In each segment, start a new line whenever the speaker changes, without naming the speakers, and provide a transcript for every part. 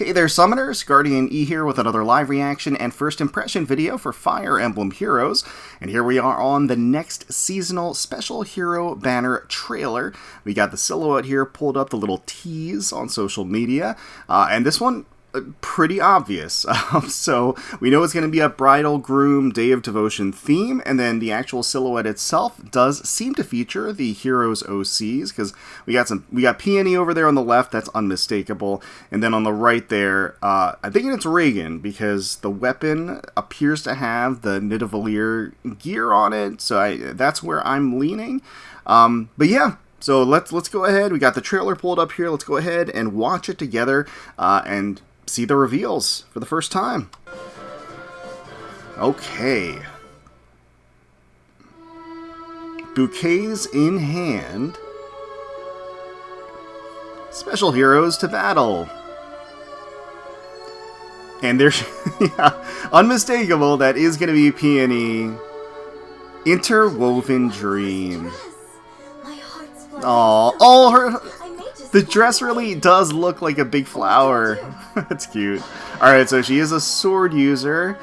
Hey there, Summoners! GuardianE here with another live reaction and first impression video for Fire Emblem Heroes. And here we are on the next seasonal special hero banner trailer. We got the silhouette here pulled up, the little tease on social media. And this one, pretty obvious. So we know it's going to be a bridal, groom, day of devotion theme, and then the actual silhouette itself does seem to feature the heroes OCs, because we got Peony over there on the left, that's unmistakable, and then on the right there, I'm thinking it's Reginn, because the weapon appears to have the Nidavellir gear on it, so that's where I'm leaning. But yeah. So let's go ahead. We got the trailer pulled up here. Let's go ahead and watch it together and see the reveals for the first time. Okay. Bouquets in hand. Special heroes to battle. And there's yeah, unmistakable, that is going to be Peony. Interwoven dream. Oh, the dress really does look like a big flower. That's cute. Alright, so she is a sword user.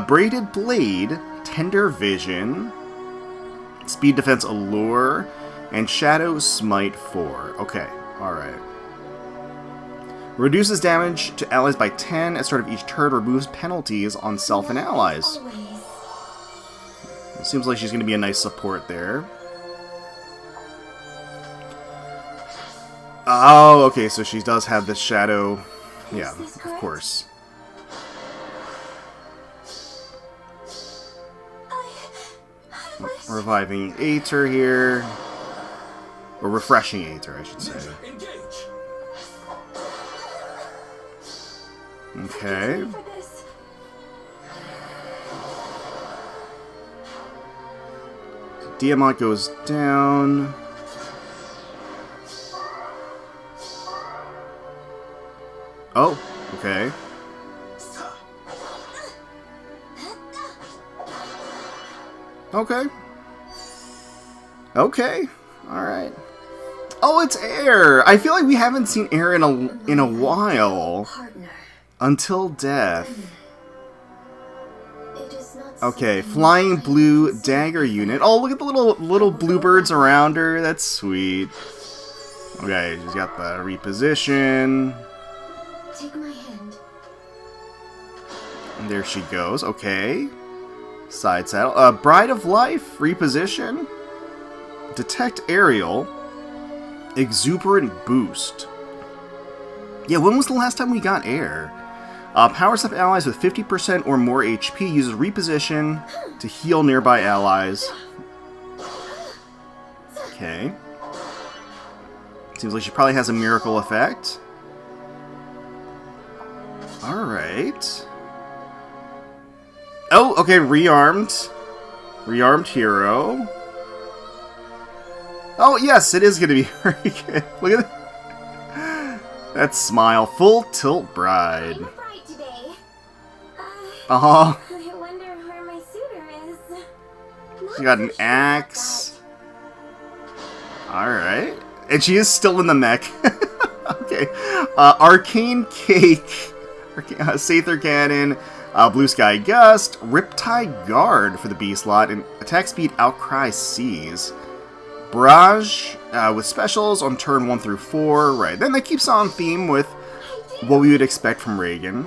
Braided blade, tender vision, speed defense allure, and shadow smite 4. Okay, alright. Reduces damage to allies by 10 at start of each turn, removes penalties on self and allies. It seems like she's going to be a nice support there. Oh, okay, so she does have this shadow. Yeah, of course. Reviving Aether here. Or refreshing Aether, I should say. Okay. Diamant goes down. Oh, okay. Okay. Okay. Alright. Oh, it's Air! I feel like we haven't seen Air in a while. Until death. Okay, flying blue dagger unit. Oh, look at the little bluebirds around her. That's sweet. Okay, she's got the reposition.
Take my hand.
And there she goes. Okay. Side saddle. Bride of Life. Reposition. Detect Aerial. Exuberant Boost. Yeah, when was the last time we got Air? Powers up allies with 50% or more HP. Uses reposition to heal nearby allies. Okay. Seems like she probably has a miracle effect. Alright. Oh, okay, rearmed. Rearmed hero. Oh, yes, it is going to be very good. Look at that. That smile. Full tilt bride.
I'm a bride today.
Uh-huh.
I wonder where my suitor is.
She got an axe. Alright. And she is still in the mech. Okay. Arcane Cake. Sather Cannon, Blue Sky Gust, Riptide Guard for the B slot, and attack speed Outcry Seize. Barrage with specials on turn 1 through 4. Right, then that keeps on theme with what we would expect from Reginn.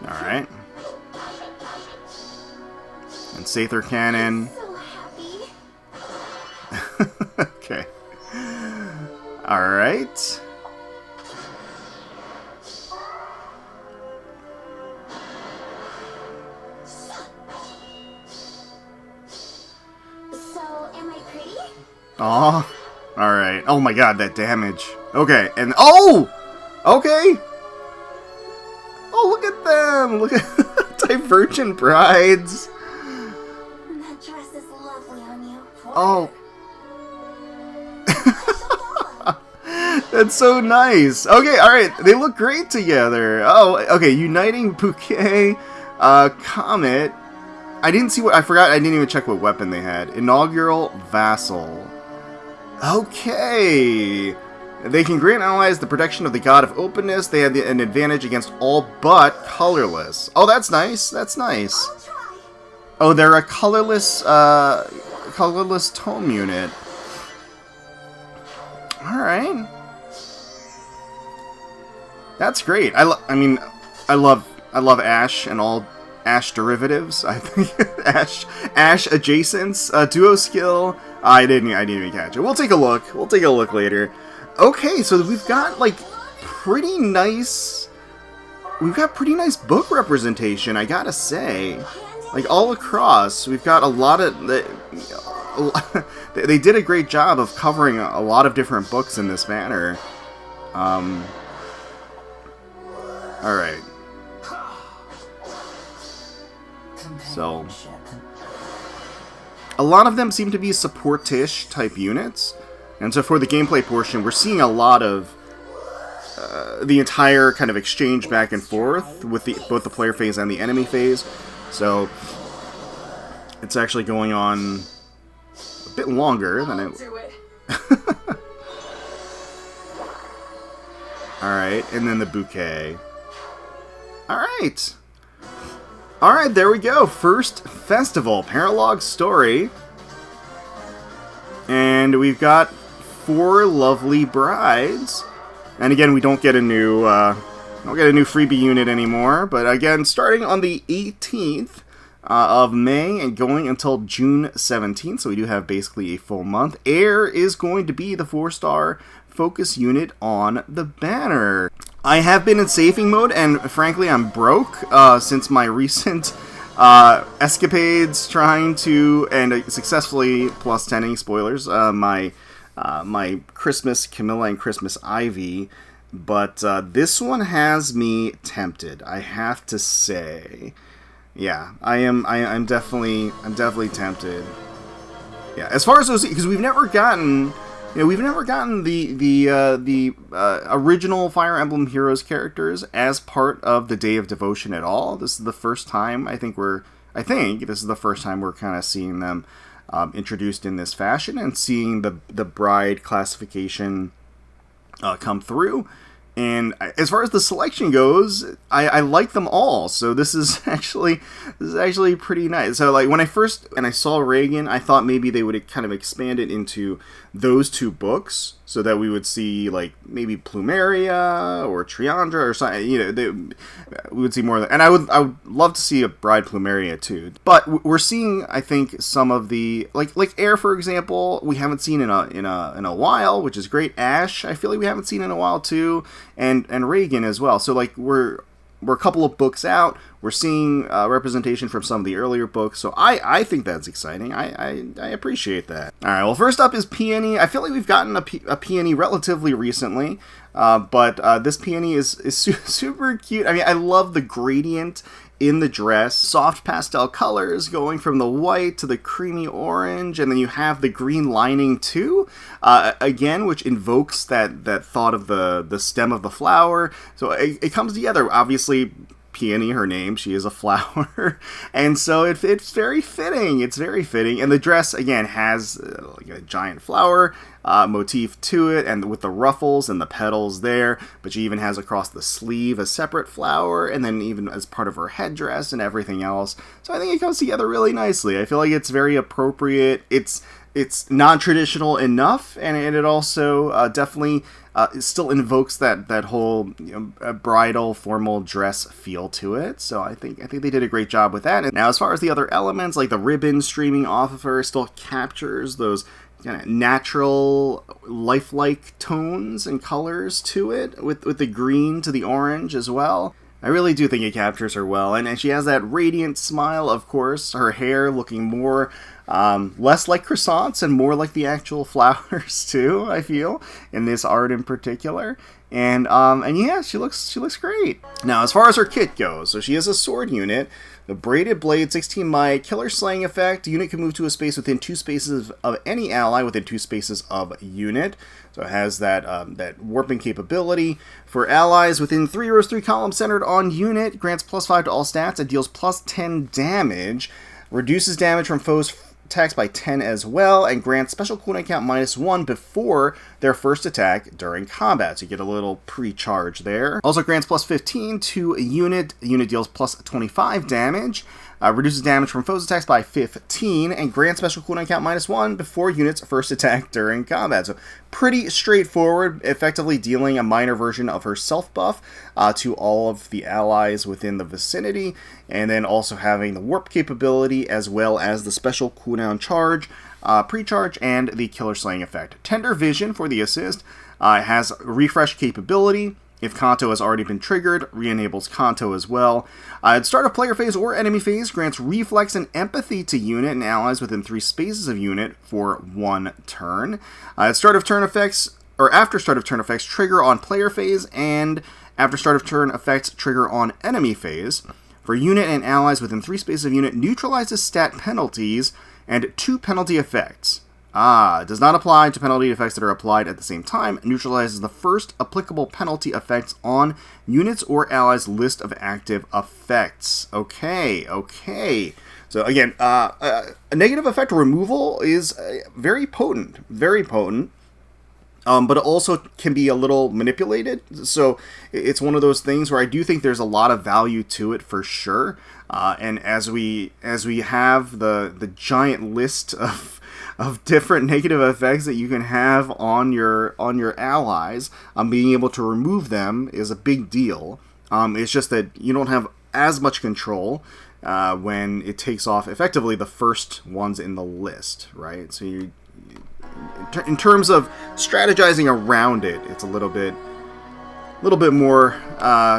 Alright. And Sather Cannon. Okay. Alright. Aw. Alright. Oh my god, that damage. Okay, and oh! Okay! Oh, look at them! Look at Divergent brides!
That dress is lovely on you.
Oh. That's so nice. Okay, alright. They look great together. Oh, okay. Uniting Bouquet, Comet. I didn't see what... I forgot. I didn't even check what weapon they had. Inaugural Vassal. Okay. They can grant allies the protection of the God of Openness. They have an advantage against all but colorless. Oh, that's nice. That's nice.
I'll try.
Oh, they're a colorless tome unit. All right. That's great. I mean, I love Ash and all Ash derivatives. I think Ash adjacents, duo skill. I didn't even catch it. We'll take a look. We'll take a look later. Okay, so we've got like pretty nice. We've got pretty nice book representation, I gotta say. Like all across, we've got a lot of. They did a great job of covering a lot of different books in this manner. All right. So, a lot of them seem to be support-ish type units, and so for the gameplay portion, we're seeing a lot of the entire kind of exchange back and forth with both the player phase and the enemy phase. So, it's actually going on a bit longer than it. All right, and then the bouquet. All right. Alright, there we go. First festival, Paralog Story. And we've got 4 lovely brides. And again, we don't get a new freebie unit anymore. But again, starting on the 18th of May and going until June 17th. So we do have basically a full month. Air is going to be the 4-star focus unit on the banner. I have been in safing mode, and frankly, I'm broke since my recent escapades trying to, and successfully plus 10ing, spoilers, my Christmas Camilla and Christmas Ivy, but this one has me tempted, I have to say. Yeah, I'm definitely tempted. Yeah, as far as those, because we've never gotten the original Fire Emblem Heroes characters as part of the Day of Devotion at all. This is the first time I think this is the first time we're kind of seeing them introduced in this fashion and seeing the bride classification come through. And as far as the selection goes, I like them all. So this is actually pretty nice. So like when I saw Reginn, I thought maybe they would kind of expand it into those 2 books, so that we would see like maybe Plumeria or Triandra or something. We would see more of that. And I would love to see a Bride Plumeria too. But we're seeing, I think, some of the like Air, for example, we haven't seen in a while, which is great. Ash, I feel like we haven't seen in a while too, and Reginn as well. So like we're a couple of books out. We're seeing representation from some of the earlier books, so I think that's exciting. I appreciate that. All right, well, first up is Peony. I feel like we've gotten a Peony relatively recently, but this Peony is super cute. I mean, I love the gradient in the dress. Soft pastel colors going from the white to the creamy orange, and then you have the green lining too, again, which invokes that thought of the stem of the flower. So it comes together. Obviously, Peony, her name, she is a flower, and so it's very fitting. It's very fitting, and the dress again has like a giant flower motif to it, and with the ruffles and the petals there. But she even has across the sleeve a separate flower, and then even as part of her headdress and everything else. So I think it comes together really nicely. I feel like it's very appropriate. It's non-traditional enough, and it also definitely it still invokes that whole bridal formal dress feel to it. So I think they did a great job with that. And now, as far as the other elements, like the ribbon streaming off of her, still captures those kind of natural, lifelike tones and colors to it, with the green to the orange as well. I really do think it captures her well, and she has that radiant smile, of course, her hair looking more, less like croissants and more like the actual flowers too, I feel, in this art in particular. And yeah, she looks great. Now, as far as her kit goes, so she is a sword unit. The Braided Blade, 16 Might, Killer Slaying Effect. The unit can move to a space within 2 spaces of any ally within 2 spaces of unit. So it has that warping capability. For allies within 3 rows, 3 columns centered on unit, grants +5 to all stats and deals +10 damage. Reduces damage from foes' attacks by 10 as well, and grants special cooldown count -1 before their first attack during combat. So you get a little pre-charge there. Also grants plus 15 to a unit. The unit deals plus 25 damage. Reduces damage from foes' attacks by 15, and grants special cooldown count -1 before unit's first attack during combat. So pretty straightforward, effectively dealing a minor version of her self-buff to all of the allies within the vicinity, and then also having the warp capability as well as the special cooldown charge, pre-charge, and the killer slaying effect. Tender Vision for the assist. It has refresh capability. If Kanto has already been triggered, re-enables Kanto as well. At start of player phase or enemy phase, grants reflex and empathy to unit and allies within 3 spaces of unit for 1 turn. At start of turn effects, or after start of turn effects, trigger on player phase, and after start of turn effects, trigger on enemy phase. For unit and allies within 3 spaces of unit, neutralizes stat penalties and 2 penalty effects. Does not apply to penalty effects that are applied at the same time. Neutralizes the first applicable penalty effects on units or allies list of active effects. Okay. So again, a negative effect removal is very potent. But it also can be a little manipulated. So it's one of those things where I do think there's a lot of value to it for sure. And as we have the giant list of different negative effects that you can have on your allies, being able to remove them is a big deal. It's just that you don't have as much control when it takes off effectively the first ones in the list, right? So in terms of strategizing around it, it's a little bit more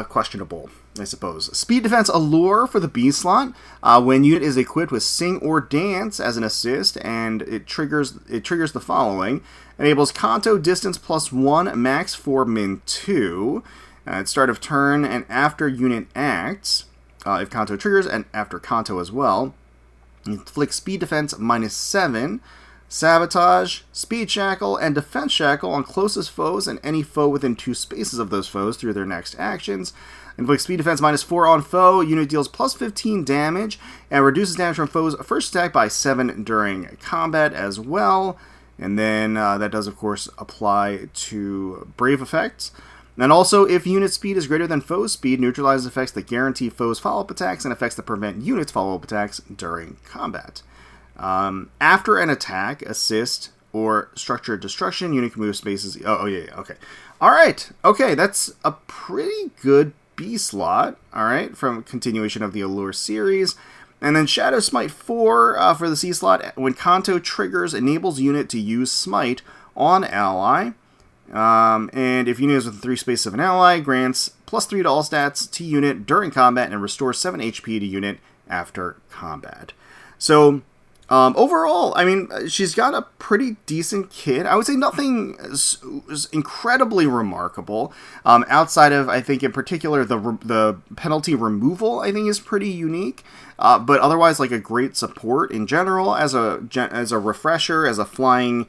questionable, I suppose. Speed Defense Allure for the B slot. When unit is equipped with Sing or Dance as an assist, and it triggers the following. Enables Kanto distance +1, max 4, min 2. At start of turn and after unit acts, if Kanto triggers, and after Kanto as well. Inflicts Speed Defense -7. Sabotage, Speed Shackle, and Defense Shackle on closest foes and any foe within 2 spaces of those foes through their next actions. Inflicts Speed Defense -4 on foe. Unit deals plus 15 damage and reduces damage from foes' first attack by 7 during combat as well. And then that does, of course, apply to Brave effects. And also, if unit speed is greater than foe's speed, neutralizes effects that guarantee foes' follow-up attacks and effects that prevent units' follow-up attacks during combat. After an attack, assist, or structured destruction, unit can move spaces. Okay. Alright, okay, that's a pretty good B slot, alright, from continuation of the Allure series. And then Shadow Smite 4 for the C slot. When Kanto triggers, enables unit to use Smite on ally. And if unit is within 3 spaces of an ally, grants +3 to all stats to unit during combat and restores 7 HP to unit after combat. So, overall, I mean, she's got a pretty decent kit. I would say nothing is incredibly remarkable. Outside of, I think, in particular, the penalty removal, I think, is pretty unique. But otherwise, like, a great support in general, as a refresher, as a flying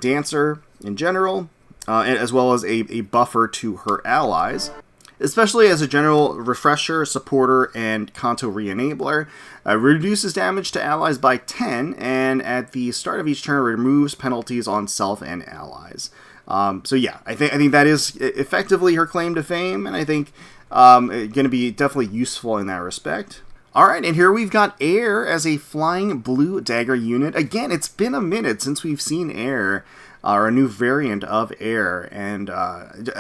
dancer in general, as well as a buffer to her allies. Especially as a general refresher, supporter, and Kanto re-enabler. Reduces damage to allies by 10, and at the start of each turn removes penalties on self and allies. So yeah, I think that is effectively her claim to fame, and I think going to be definitely useful in that respect. Alright, and here we've got Air as a flying blue dagger unit. Again, it's been a minute since we've seen Air, or a new variant of Air, and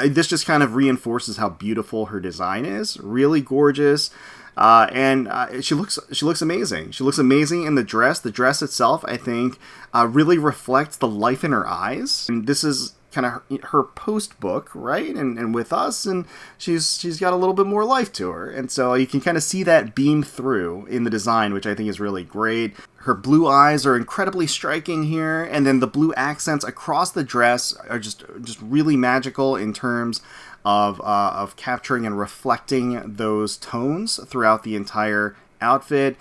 this just kind of reinforces how beautiful her design is. Really gorgeous, and she looks amazing. She looks amazing in the dress. The dress itself, I think, really reflects the life in her eyes. And this is kind of her post book, right? And with us, and she's got a little bit more life to her, and so you can kind of see that beam through in the design, which I think is really great. Her blue eyes are incredibly striking here, and then the blue accents across the dress are just really magical in terms of capturing and reflecting those tones throughout the entire outfit.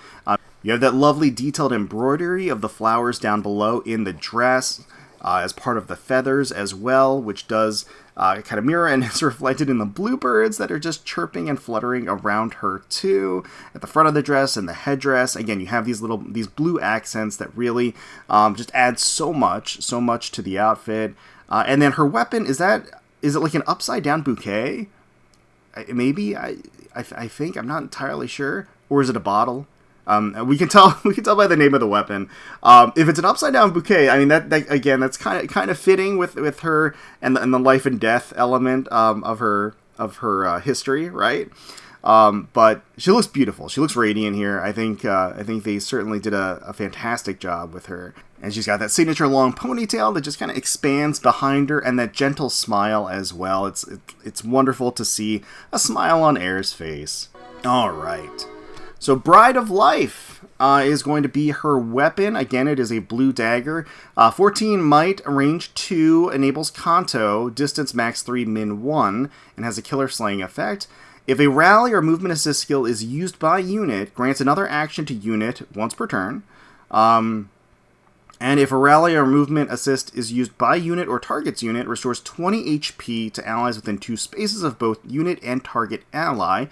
You have that lovely detailed embroidery of the flowers down below in the dress, as part of the feathers as well, which does kind of mirror and is reflected in the bluebirds that are just chirping and fluttering around her too. At the front of the dress and the headdress, again, you have these blue accents that really just add so much to the outfit. And then her weapon, is it like an upside down bouquet? Maybe, I think, I'm not entirely sure. Or is it a bottle? We can tell by the name of the weapon. If it's an upside down bouquet, I mean that again, that's kind of fitting with her and the life and death element of her history, right? But she looks beautiful. She looks radiant here. I think they certainly did a fantastic job with her. And she's got that signature long ponytail that just kind of expands behind her, and that gentle smile as well. It's wonderful to see a smile on Air's face. All right. So Bride of Life is going to be her weapon. Again, it is a blue dagger. 14 might, range 2, enables Kanto, distance max 3, min 1, and has a killer slaying effect. If a rally or movement assist skill is used by unit, grants another action to unit once per turn. And if a rally or movement assist is used by unit or target's unit, restores 20 HP to allies within 2 spaces of both unit and target ally,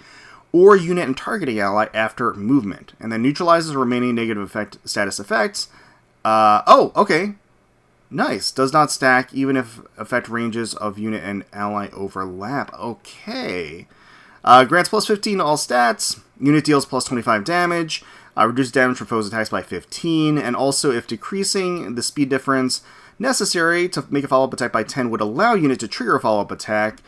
or unit and targeting ally after movement, and then neutralizes remaining negative status effects. Okay. Nice. Does not stack even if effect ranges of unit and ally overlap. Okay. Grants plus 15 to all stats. Unit deals plus 25 damage. Reduces damage from foes' attacks by 15. And also, if decreasing the speed difference necessary to make a follow-up attack by 10 would allow unit to trigger a follow-up attack,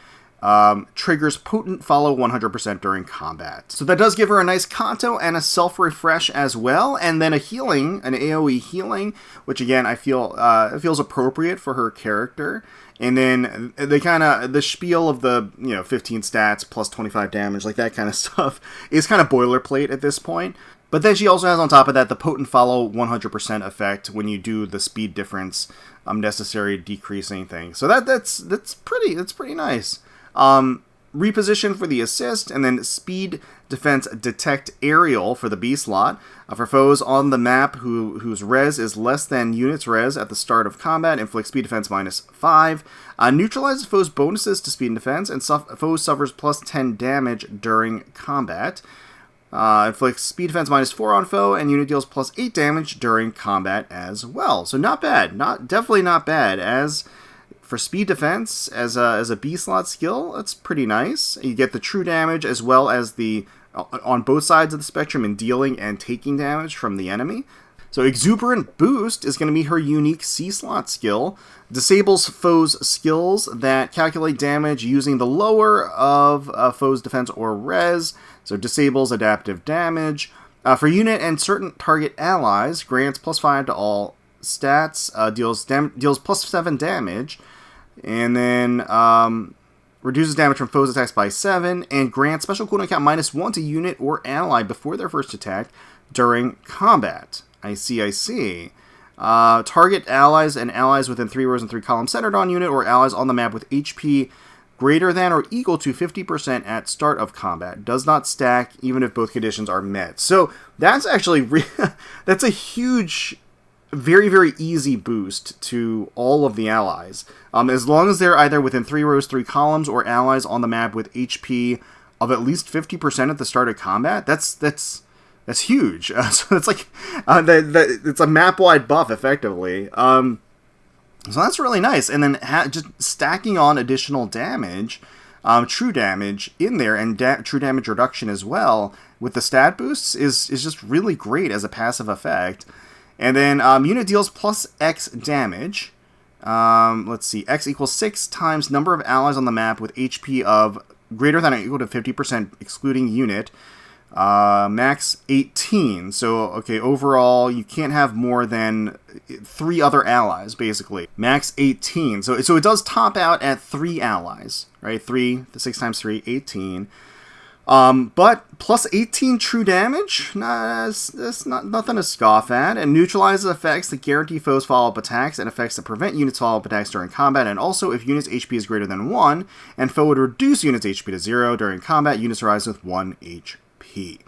triggers potent follow 100% during combat. So that does give her a nice Kanto and a self-refresh as well, and then a healing, an AoE healing, which again I feel feels appropriate for her character. And then the spiel of the 15 stats plus 25 damage, like that kind of stuff, is kind of boilerplate at this point. But then she also has on top of that the potent follow 100% effect when you do the speed difference necessary decreasing thing. So that's pretty nice. Reposition for the assist, and then speed defense detect aerial for the B slot. For foes on the map whose res is less than unit's res at the start of combat, inflict speed defense minus 5. Neutralizes foes' bonuses to speed and defense, and foes suffers plus 10 damage during combat. Inflicts speed defense minus 4 on foe, and unit deals plus 8 damage during combat as well. So not bad. Definitely not bad. As for speed defense, as a B slot skill, that's pretty nice. You get the true damage as well as the on both sides of the spectrum in dealing and taking damage from the enemy. So Exuberant Boost is going to be her unique C slot skill. Disables foes' skills that calculate damage using the lower of foes' defense or res. So disables adaptive damage. For unit and certain target allies, grants plus 5 to all stats. Deals plus 7 damage. And then reduces damage from foes' attacks by 7. And grants special cooldown count minus 1 to unit or ally before their first attack during combat. I see. Target allies and allies within 3 rows and 3 columns centered on unit or allies on the map with HP greater than or equal to 50% at start of combat. Does not stack even if both conditions are met. So that's actually that's a huge, very, very easy boost to all of the allies. As long as they're either within 3 rows, 3 columns, or allies on the map with HP of at least 50% at the start of combat, that's huge. So it's like it's a map-wide buff, effectively. So that's really nice. And then just stacking on additional damage, true damage in there, and true damage reduction as well with the stat boosts is just really great as a passive effect. And then unit deals plus X damage. Let's see. X equals 6 times number of allies on the map with HP of greater than or equal to 50% excluding unit. Max 18. So, okay, overall, you can't have more than 3 other allies, basically. Max 18. So it does top out at 3 allies, right? 6 times 3, 18. But plus 18 true damage, that's not nothing to scoff at, and neutralizes effects that guarantee foes follow-up attacks and effects that prevent units follow-up attacks during combat, and also if units' HP is greater than 1, and foe would reduce units' HP to 0 during combat, units rise with 1 HP.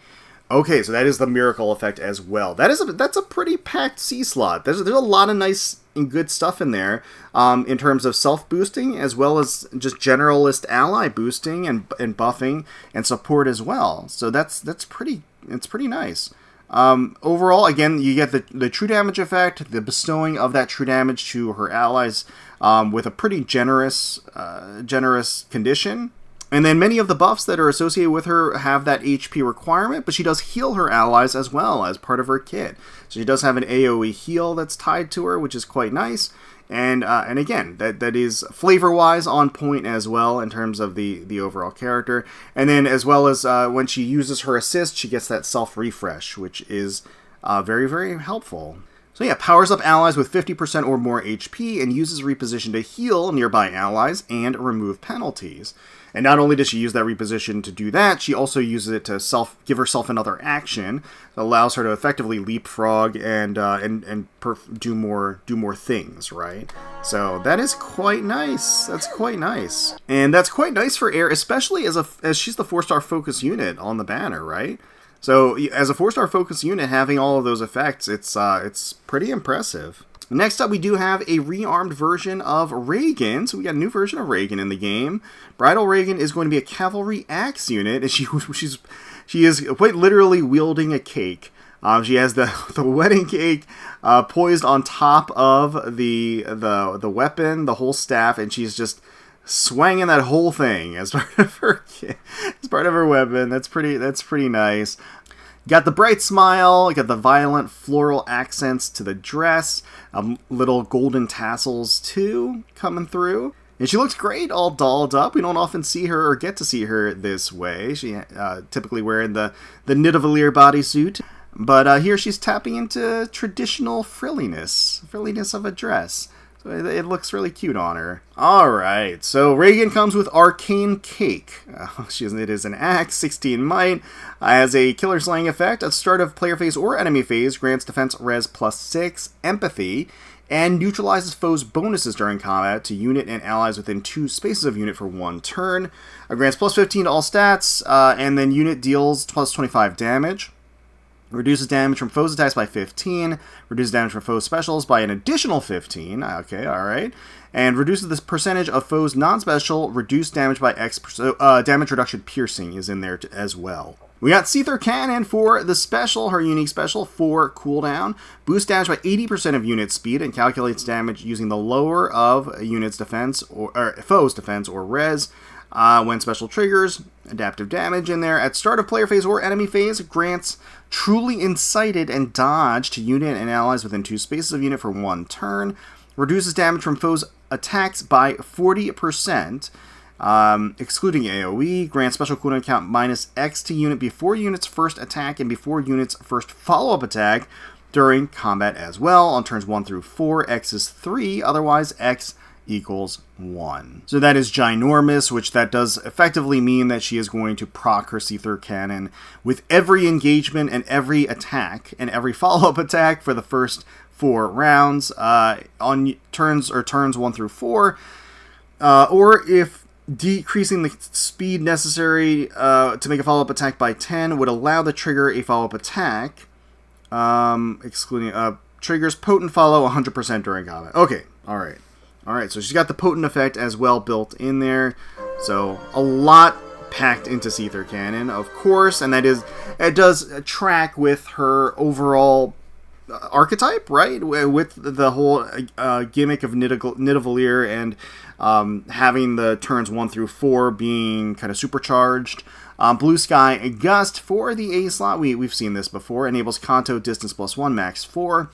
Okay, so that is the miracle effect as well. That's a pretty packed C slot. There's a lot of nice and good stuff in there, in terms of self-boosting as well as just generalist ally boosting and buffing and support as well. So it's pretty nice. Overall, again, you get the true damage effect, the bestowing of that true damage to her allies with a pretty generous condition. And then many of the buffs that are associated with her have that HP requirement, but she does heal her allies as well as part of her kit. So she does have an AoE heal that's tied to her, which is quite nice. And again, that is flavor-wise on point as well in terms of the overall character. And then as well as when she uses her assist, she gets that self-refresh, which is very, very helpful. So yeah, powers up allies with 50% or more HP and uses reposition to heal nearby allies and remove penalties. And not only does she use that reposition to do that, she also uses it to give herself another action that allows her to effectively leapfrog and do more things, right? So that is quite nice. That's quite nice, and that's quite nice for Air, especially as she's the 4-star focus unit on the banner, right? So as a 4-star focus unit, having all of those effects, it's pretty impressive. Next up, we do have a rearmed version of Reginn. So we got a new version of Reginn in the game. Bridal Reginn is going to be a cavalry axe unit, and she is quite literally wielding a cake. She has the wedding cake poised on top of the weapon, the whole staff, and she's just swinging that whole thing as part of her weapon. That's pretty nice. Got the bright smile, got the violent floral accents to the dress, little golden tassels too coming through. And she looks great all dolled up. We don't often see her or get to see her this way. She typically wearing the Nidavellir bodysuit. But here she's tapping into traditional frilliness of a dress. So it looks really cute on her. Alright, so Reginn comes with Arcane Cake. It is an axe, 16 might, has a killer slaying effect. At the start of player phase or enemy phase, grants defense res +6, empathy, and neutralizes foes' bonuses during combat to unit and allies within 2 spaces of unit for 1 turn. Grants +15 to all stats, and then unit deals +25 damage. Reduces damage from foes' attacks by 15. Reduces damage from foes' specials by an additional 15. Okay, alright. And reduces the percentage of foes' non-special. Reduced damage by X. Damage reduction piercing is in there as well. We got Seether Cannon for the special, her unique special for cooldown. Boosts damage by 80% of unit speed and calculates damage using the lower of a unit's defense or foe's defense or res. When special triggers, adaptive damage in there. At start of player phase or enemy phase, grants truly incited and dodge to unit and allies within 2 spaces of unit for 1 turn. Reduces damage from foes' attacks by 40%, excluding AoE. Grants special cooldown count -X to unit before unit's first attack and before unit's first follow-up attack during combat as well. On turns 1 through 4, X is 3, otherwise X equals 1. So that is ginormous, which that does effectively mean that she is going to proc her Seether Cannon with every engagement and every attack and every follow-up attack for the first 4 rounds on turns 1 through 4, or if decreasing the speed necessary to make a follow-up attack by 10 would allow the trigger a follow-up attack, excluding triggers potent follow 100% during combat. Okay, alright. Alright, so she's got the potent effect as well built in there. So a lot packed into Seether Cannon, of course, and it does track with her overall archetype, right? With the whole gimmick of Nidavellir and having the turns 1 through 4 being kind of supercharged. Blue Sky Gust for the A slot, we've seen this before, enables Kanto distance +1, max 4.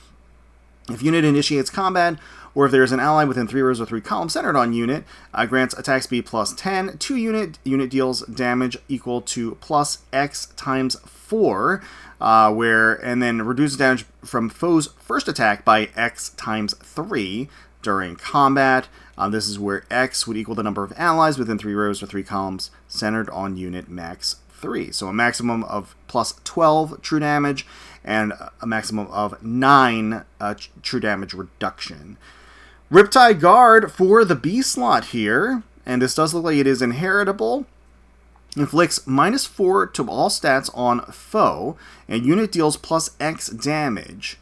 If unit initiates combat, or if there is an ally within 3 rows or 3 columns centered on unit, grants attack speed +10 to unit. Unit deals damage equal to +X times 4, and then reduces damage from foe's first attack by X times 3 during combat. This is where X would equal the number of allies within 3 rows or 3 columns centered on unit, max 3. So a maximum of +12 true damage and a maximum of 9 true damage reduction. Riptide Guard for the B slot here, and this does look like it is inheritable. Inflicts -4 to all stats on foe, and unit deals +X damage.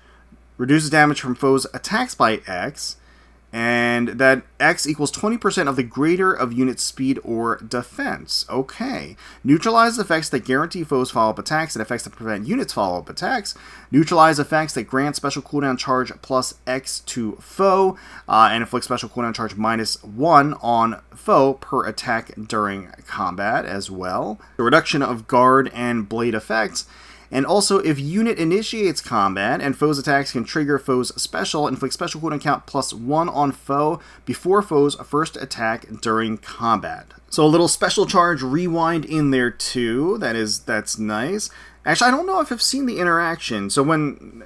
Reduces damage from foes' attacks by X, And that X equals 20% of the greater of unit speed or defense. Okay. Neutralize effects that guarantee foes follow-up attacks and effects that prevent units follow-up attacks. Neutralize effects that grant special cooldown charge plus X to foe. And inflict special cooldown charge -1 on foe per attack during combat as well. The reduction of guard and blade effects. And also, if unit initiates combat and foe's attacks can trigger foe's special, inflict special cooldown count +1 on foe before foe's first attack during combat. So a little special charge rewind in there too. That's nice. Actually, I don't know if I've seen the interaction. So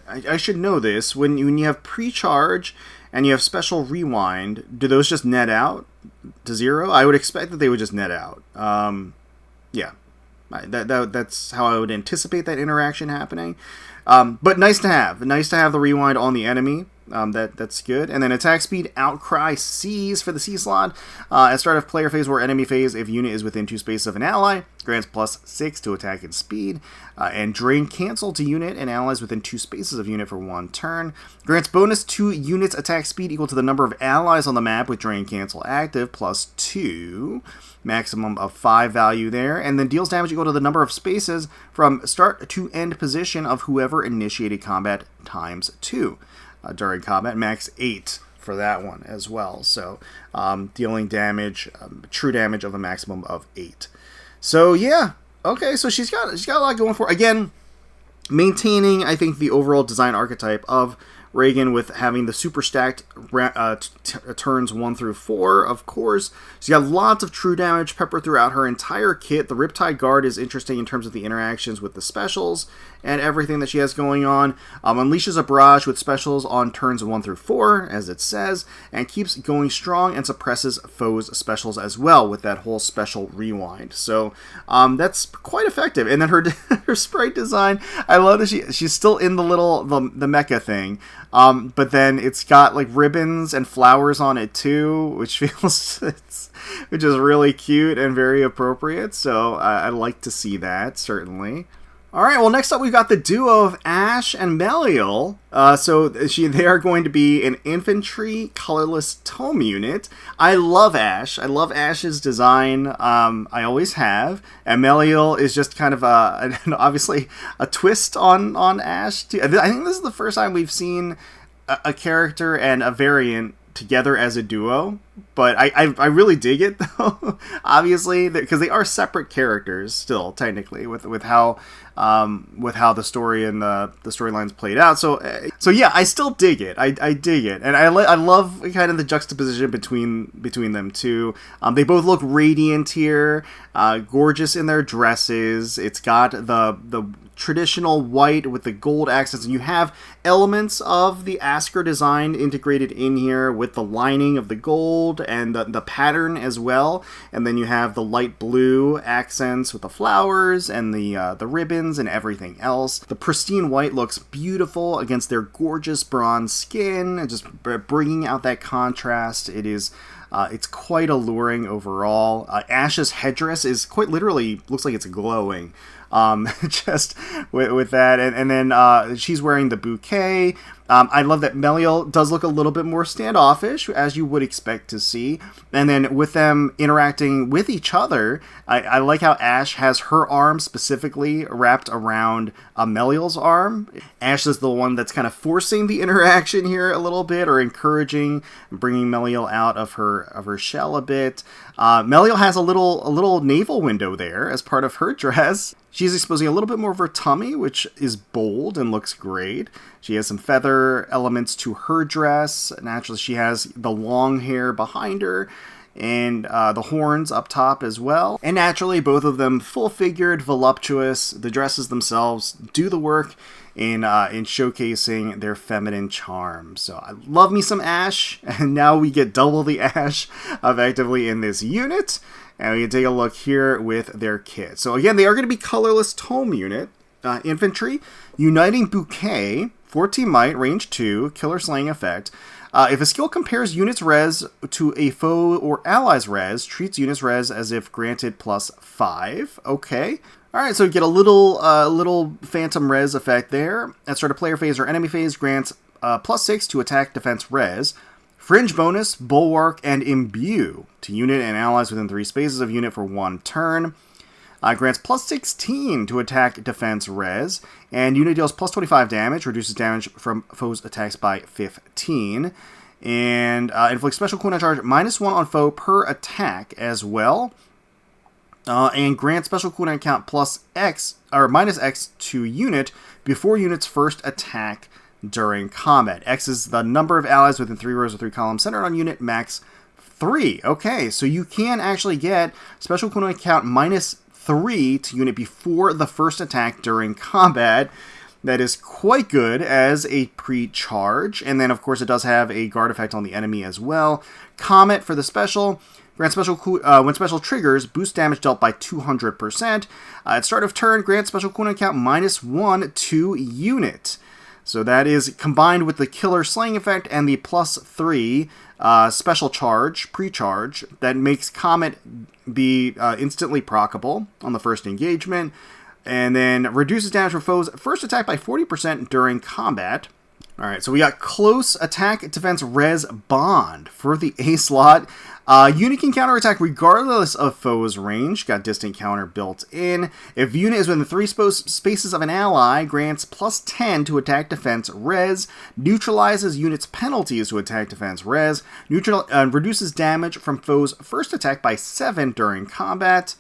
I should know this. When you have pre-charge and you have special rewind, do those just net out to 0? I would expect that they would just net out. Yeah. That's how I would anticipate that interaction happening. But nice to have. Nice to have the rewind on the enemy. That's good. And then attack speed, Outcry C's for the C slot. At start of player phase or enemy phase, if unit is within 2 spaces of an ally, grants +6 to attack and speed. And Drain Cancel to unit and allies within 2 spaces of unit for 1 turn. Grants bonus to units attack speed equal to the number of allies on the map with Drain Cancel active +2. Maximum of 5 value there. And then deals damage equal to the number of spaces from start to end position of whoever initiated combat ×2. During combat, max 8 for that one as well. So dealing damage, true damage of a maximum of 8. So yeah, okay. So she's got a lot going for her. Again, maintaining I think the overall design archetype of Reginn with having the super stacked turns 1 through 4, of course. She's got lots of true damage peppered throughout her entire kit. The Riptide Guard is interesting in terms of the interactions with the specials and everything that she has going on. Unleashes a barrage with specials on turns 1 through 4, as it says, and keeps going strong and suppresses foes' specials as well with that whole special rewind. So that's quite effective. And then her her sprite design, I love that she's still in the mecha thing. But then it's got like ribbons and flowers on it too, which which is really cute and very appropriate. So I like to see that, certainly. All right, well, next up we've got the duo of Ash and Melíai. They are going to be an infantry colorless tome unit. I love Ash. I love Ash's design. I always have. And Melíai is just kind of obviously a twist on Ash. I think this is the first time we've seen a character and a variant together as a duo, but I really dig it though. Obviously, because they are separate characters still technically with how the story and the storylines played out. So yeah, I still dig it. I dig it, and I love kind of the juxtaposition between them two. They both look radiant here, gorgeous in their dresses. It's got the traditional white with the gold accents, and you have elements of the Asker design integrated in here with the lining of the gold and the pattern as well. And then you have the light blue accents with the flowers and the ribbons and everything else. The pristine white looks beautiful against their gorgeous bronze skin, and just bringing out that contrast. It's quite alluring overall. Ash's headdress is quite literally looks like it's glowing. Just with that, and then she's wearing the bouquet. I love that Melíai does look a little bit more standoffish, as you would expect to see. And then with them interacting with each other, I like how Ash has her arm specifically wrapped around Melíai's arm. Ash is the one that's kind of forcing the interaction here a little bit, or encouraging, bringing Melíai out of her shell a bit. Melíai has a little navel window there as part of her dress. She's exposing a little bit more of her tummy, which is bold and looks great. She has some feather elements to her dress. Naturally, she has the long hair behind her and the horns up top as well. And naturally, both of them full-figured, voluptuous. The dresses themselves do the work in showcasing their feminine charm. So I love me some Ash, and now we get double the Ash effectively in this unit. And we can take a look here with their kit. So again, they are going to be colorless tome unit. Infantry, Uniting Bouquet, 14 might, range 2, killer slaying effect. If a skill compares unit's res to a foe or ally's res, treats unit's res as if granted +5. Okay. Alright, so you get a little phantom res effect there. At start of player phase or enemy phase, grants +6 to attack defense res. Fringe bonus, Bulwark, and Imbue to unit and allies within 3 spaces of unit for 1 turn. Grants plus 16 to attack, defense, res, and unit deals plus 25 damage, reduces damage from foes' attacks by 15, and inflicts special cooldown charge -1 on foe per attack as well, and grants special cooldown count plus X, or -X to unit before unit's first attack during combat. X is the number of allies within 3 rows or 3 columns centered on unit, max 3. Okay, so you can actually get special cooldown count -3 to unit before the first attack during combat. That is quite good as a pre-charge. And then, of course, it does have a guard effect on the enemy as well. Comet for the special. Grants special when special triggers, boost damage dealt by 200%. At start of turn, grants special cooldown count -1 to unit. So that is combined with the killer slaying effect and the +3 special charge, pre-charge, that makes Comet be instantly proccable on the first engagement, and then reduces damage from foes' first attack by 40% during combat. Alright, so we got close attack, defense, res, bond for the A slot. Unit can counterattack regardless of foe's range. Got distant counter built in. If unit is within 3 spaces of an ally, grants plus 10 to attack, defense, res. Neutralizes unit's penalties to attack, defense, res. Reduces damage from foe's first attack by 7 during combat.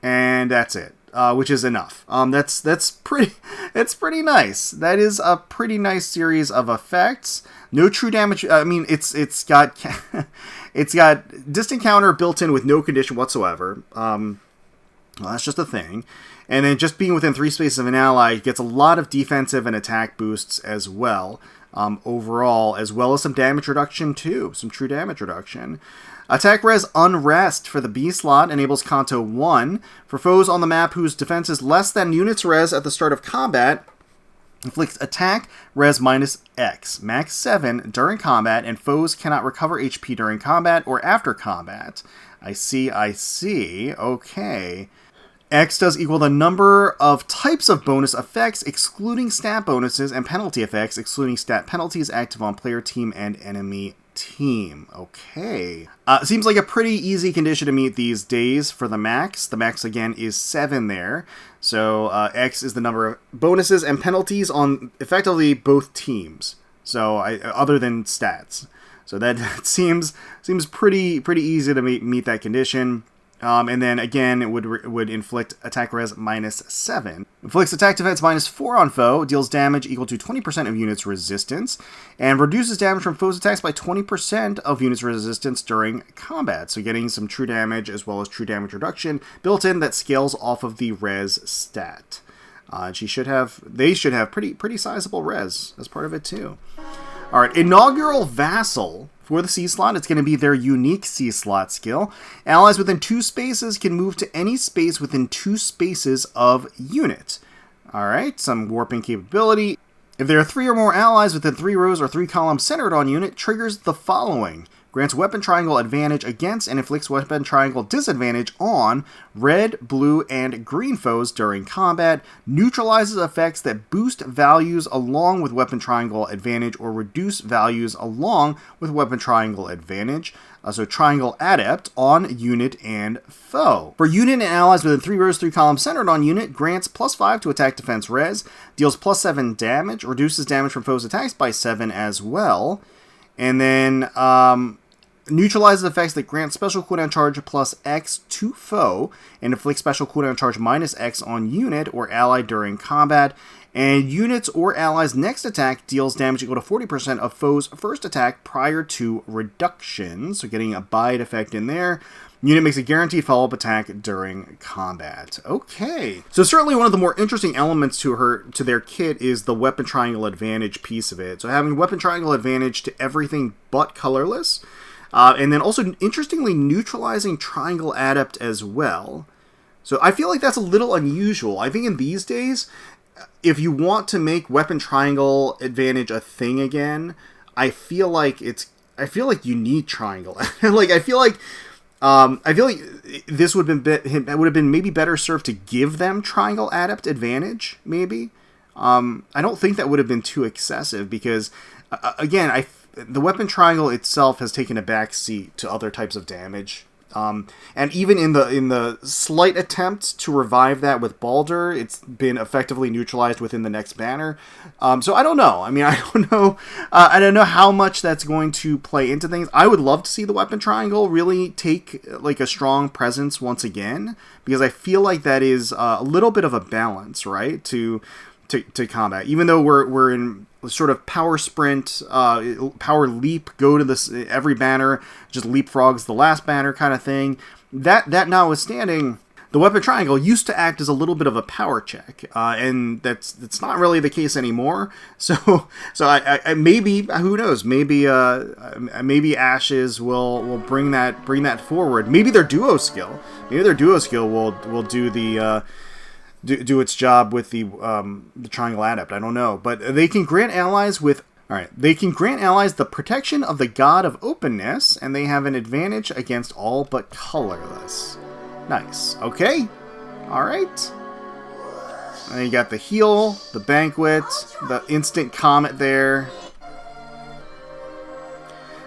And that's it. Which is enough. That's pretty nice. That is a pretty nice series of effects. No true damage. I mean, it's got it's got distant counter built in with no condition whatsoever. Well, that's just a thing. And then just being within 3 spaces of an ally gets a lot of defensive and attack boosts as well. Overall, as well as some damage reduction too. Some true damage reduction. Attack res Unrest for the B slot enables Kanto 1. For foes on the map whose defense is less than unit's res at the start of combat, inflicts attack res -X, max 7 during combat, and foes cannot recover HP during combat or after combat. I see. Okay. X does equal the number of types of bonus effects, excluding stat bonuses, and penalty effects, excluding stat penalties active on player, team, and enemy team. Okay. Seems like a pretty easy condition to meet these days for the max. The max, again, is 7 there. So X is the number of bonuses and penalties on effectively both teams. So other than stats. So that seems pretty easy to meet that condition. And then again, it would inflict attack res -7. Inflicts attack defense -4 on foe, deals damage equal to 20% of unit's resistance, and reduces damage from foes' attacks by 20% of unit's resistance during combat. So getting some true damage as well as true damage reduction built in that scales off of the res stat. They should have pretty sizable res as part of it too. All right, Inaugural Vassal. For the C slot, it's going to be their unique C slot skill. Allies within 2 spaces can move to any space within 2 spaces of unit. Alright, some warping capability. If there are 3 or more allies within 3 rows or 3 columns centered on unit, triggers the following. Grants weapon triangle advantage against and inflicts weapon triangle disadvantage on red, blue, and green foes during combat. Neutralizes effects that boost values along with weapon triangle advantage or reduce values along with weapon triangle advantage. So triangle adept on unit and foe. For unit and allies within 3 rows, 3 columns centered on unit, grants +5 to attack, defense, res. Deals +7 damage. Reduces damage from foes' attacks by 7 as well. And then neutralizes effects that grant special cooldown charge +X to foe, and inflicts special cooldown charge -X on unit or ally during combat. And units or allies' next attack deals damage equal to 40% of foe's first attack prior to reduction. So getting a bide effect in there. Unit makes a guaranteed follow-up attack during combat. Okay. So certainly one of the more interesting elements to their kit is the weapon triangle advantage piece of it. So having weapon triangle advantage to everything but colorless. And then also, interestingly, neutralizing triangle adept as well. So I feel like that's a little unusual. I think in these days, if you want to make weapon triangle advantage a thing again, I feel like you need triangle. I feel like this would have been maybe better served to give them triangle adept advantage. Maybe I don't think that would have been too excessive because again, the weapon triangle itself has taken a back seat to other types of damage. And even in the slight attempt to revive that with Baldur, it's been effectively neutralized within the next banner. So I don't know. I mean, I don't know. I don't know how much that's going to play into things. I would love to see the weapon triangle really take like a strong presence once again, because I feel like that is a little bit of a balance, right, to combat. Even though we're in sort of power sprint, power leap, go to this every banner, just leapfrogs the last banner kind of thing. That notwithstanding, the weapon triangle used to act as a little bit of a power check, and that's not really the case anymore. So I maybe, who knows, maybe Ashes will bring that forward. Maybe their duo skill will do the do its job with the Triangle Adept. I don't know, but they can grant allies the protection of the God of Openness, and they have an advantage against all but colorless. Nice. Okay. All right. And you got the heal, the banquet, the instant comet there.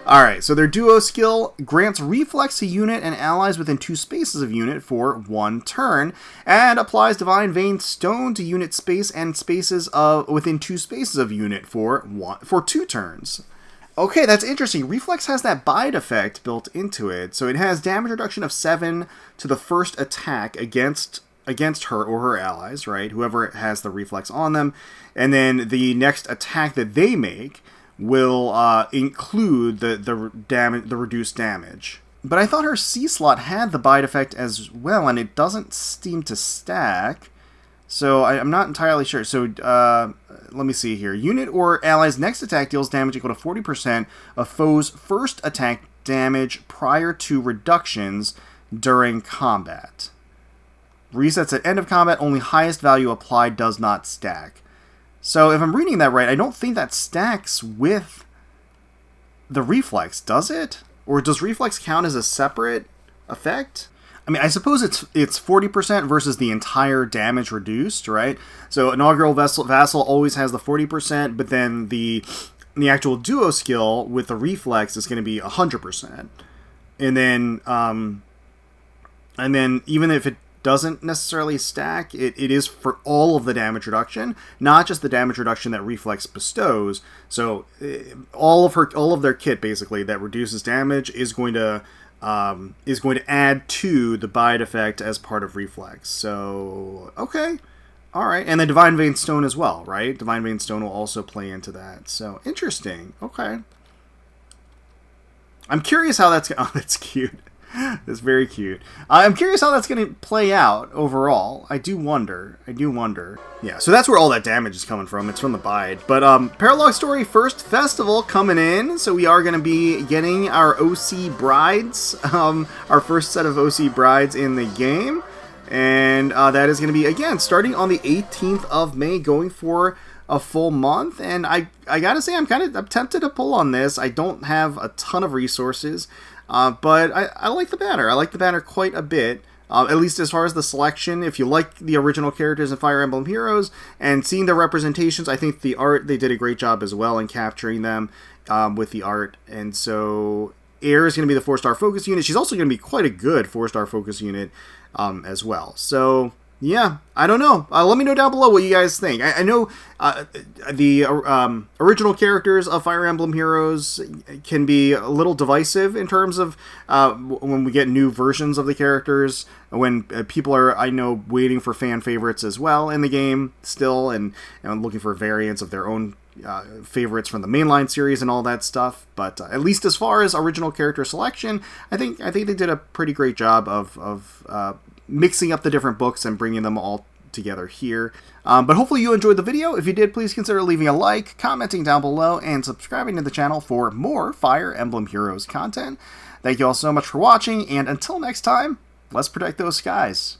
Alright, so their duo skill grants reflex to unit and allies within 2 spaces of unit for 1 turn, and applies Divine Vein Stone to unit space and spaces within 2 spaces of unit for 2 turns. Okay, that's interesting. Reflex has that bide effect built into it, so it has damage reduction of 7 to the first attack against her or her allies, right? Whoever has the reflex on them, and then the next attack that they make will include the reduced damage. But I thought her C slot had the bide effect as well, and it doesn't seem to stack. So I'm not entirely sure. So let me see here. Unit or ally's next attack deals damage equal to 40% of foe's first attack damage prior to reductions during combat. Resets at end of combat, only highest value applied does not stack. So if I'm reading that right, I don't think that stacks with the reflex, does it? Or does reflex count as a separate effect? I mean, I suppose it's 40% versus the entire damage reduced, right? So Inaugural Vassal always has the 40%, but then the actual duo skill with the reflex is going to be 100%. And then even if it doesn't necessarily stack, it is for all of the damage reduction, not just the damage reduction that reflex bestows. So all of their kit basically that reduces damage is going to add to the bide effect as part of reflex. So okay, all right, and the Divine Vein Stone as well, right? Divine Vein Stone will also play into that. So interesting. Okay, I'm curious how that's. Oh, that's cute. That's very cute. I'm curious how that's going to play out overall. I do wonder. Yeah, so that's where all that damage is coming from. It's from the bide. But Paralog Story First Festival coming in. So we are going to be getting our OC brides. Our first set of OC brides in the game. And that is going to be, again, starting on the 18th of May, going for a full month. And I gotta say, I'm tempted to pull on this. I don't have a ton of resources. But I like the banner. I like the banner quite a bit, at least as far as the selection. If you like the original characters in Fire Emblem Heroes and seeing their representations, I think the art, they did a great job as well in capturing them with the art. And so Air is going to be the 4-star focus unit. She's also going to be quite a good 4-star focus unit as well. So yeah, I don't know. Let me know down below what you guys think. I know the original characters of Fire Emblem Heroes can be a little divisive in terms of when we get new versions of the characters, when people are, I know, waiting for fan favorites as well in the game still, and looking for variants of their own favorites from the mainline series and all that stuff. But at least as far as original character selection, I think they did a pretty great job of mixing up the different books and bringing them all together here. But hopefully you enjoyed the video. If you did, please consider leaving a like, commenting down below, and subscribing to the channel for more Fire Emblem Heroes content. Thank you all so much for watching, and until next time, let's protect those skies.